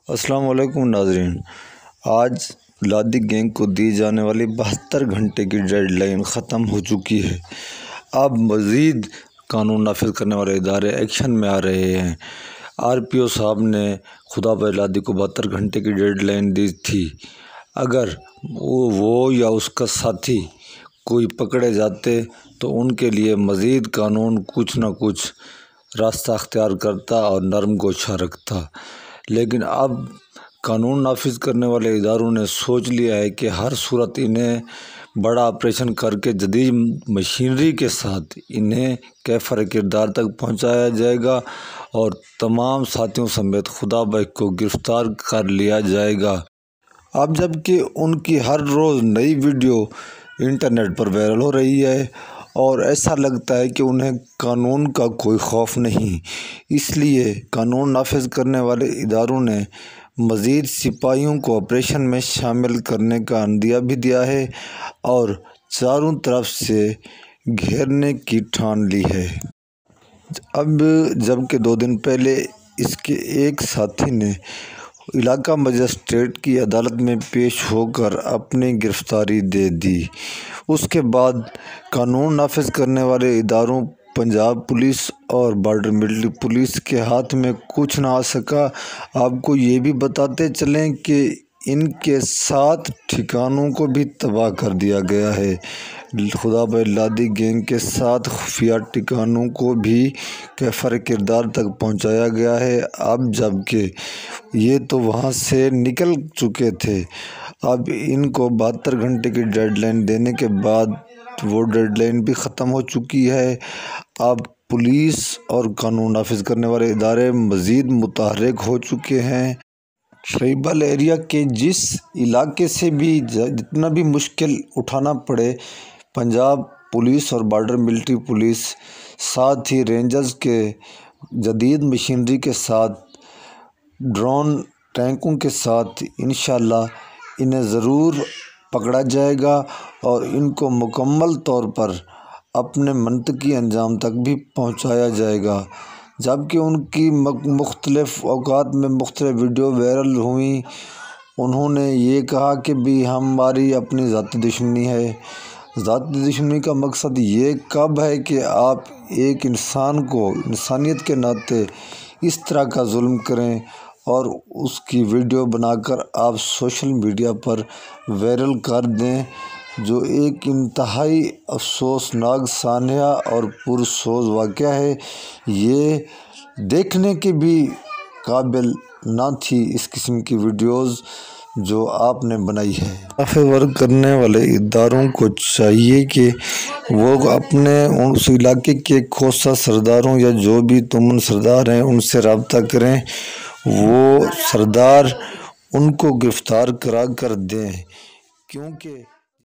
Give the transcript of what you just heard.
السلام علیکم ناظرین، آج لادی گینگ کو دی جانے والی 72 گھنٹے کی ڈیڈ لائن ختم ہو چکی ہے۔ اب مزید قانون نافذ کرنے والے ادارے ایکشن میں آ رہے ہیں۔ RPO صاحب نے خدا بھائی لادی کو 72 گھنٹے کی ڈیڈ لائن دی تھی۔ اگر وہ یا اس کا ساتھی کوئی پکڑے جاتے تو ان کے لیے مزید قانون کچھ نہ کچھ راستہ اختیار کرتا اور نرم گوشہ رکھتا، لیکن اب قانون نافذ کرنے والے اداروں نے سوچ لیا ہے کہ ہر صورت انہیں بڑا آپریشن کر کے جدید مشینری کے ساتھ انہیں کیفر کردار تک پہنچایا جائے گا اور تمام ساتھیوں سمیت خدا بھائی کو گرفتار کر لیا جائے گا۔ اب جب کہ ان کی ہر روز نئی ویڈیو انٹرنیٹ پر وائرل ہو رہی ہے اور ایسا لگتا ہے کہ انہیں قانون کا کوئی خوف نہیں، اس لیے قانون نافذ کرنے والے اداروں نے مزید سپاہیوں کو آپریشن میں شامل کرنے کا عندیہ بھی دیا ہے اور چاروں طرف سے گھیرنے کی ٹھان لی ہے۔ اب جبکہ 2 دن پہلے اس کے ایک ساتھی نے علاقہ مجسٹریٹ کی عدالت میں پیش ہو کر اپنی گرفتاری دے دی، اس کے بعد قانون نافذ کرنے والے اداروں پنجاب پولیس اور بارڈر ملٹری پولیس کے ہاتھ میں کچھ نہ آ سکا۔ آپ کو یہ بھی بتاتے چلیں کہ ان کے 7 ٹھکانوں کو بھی تباہ کر دیا گیا ہے۔ خدا بھائی لادی گینگ کے 7 خفیہ ٹھکانوں کو بھی کیفر کردار تک پہنچایا گیا ہے۔ اب جب کہ یہ تو وہاں سے نکل چکے تھے، اب ان کو 72 گھنٹے کی ڈیڈ لائن دینے کے بعد وہ ڈیڈ لائن بھی ختم ہو چکی ہے۔ اب پولیس اور قانون نافذ کرنے والے ادارے مزید متحرک ہو چکے ہیں۔ ٹرائبل ایریا کے جس علاقے سے بھی جتنا بھی مشکل اٹھانا پڑے، پنجاب پولیس اور بارڈر ملٹری پولیس ساتھ ہی رینجرز کے جدید مشینری کے ساتھ ڈرون ٹینکوں کے ساتھ انشاءاللہ انہیں ضرور پکڑا جائے گا اور ان کو مکمل طور پر اپنے منطقی انجام تک بھی پہنچایا جائے گا۔ جبکہ ان کی مختلف اوقات میں مختلف ویڈیو وائرل ہوئیں، انہوں نے یہ کہا کہ بھی ہماری اپنی ذاتی دشمنی ہے۔ ذاتی دشمنی کا مقصد یہ کب ہے کہ آپ ایک انسان کو انسانیت کے ناطے اس طرح کا ظلم کریں اور اس کی ویڈیو بنا کر آپ سوشل میڈیا پر وائرل کر دیں، جو ایک انتہائی افسوسناک سانحہ اور پرسوز واقعہ ہے۔ یہ دیکھنے کے بھی قابل نہ تھی اس قسم کی ویڈیوز جو آپ نے بنائی ہے۔ نافذ ورک کرنے والے اداروں کو چاہیے کہ وہ اپنے اس علاقے کے کوسہ سرداروں یا جو بھی تمن سردار ہیں ان سے رابطہ کریں، وہ سردار ان کو گرفتار کرا کر دیں، کیونکہ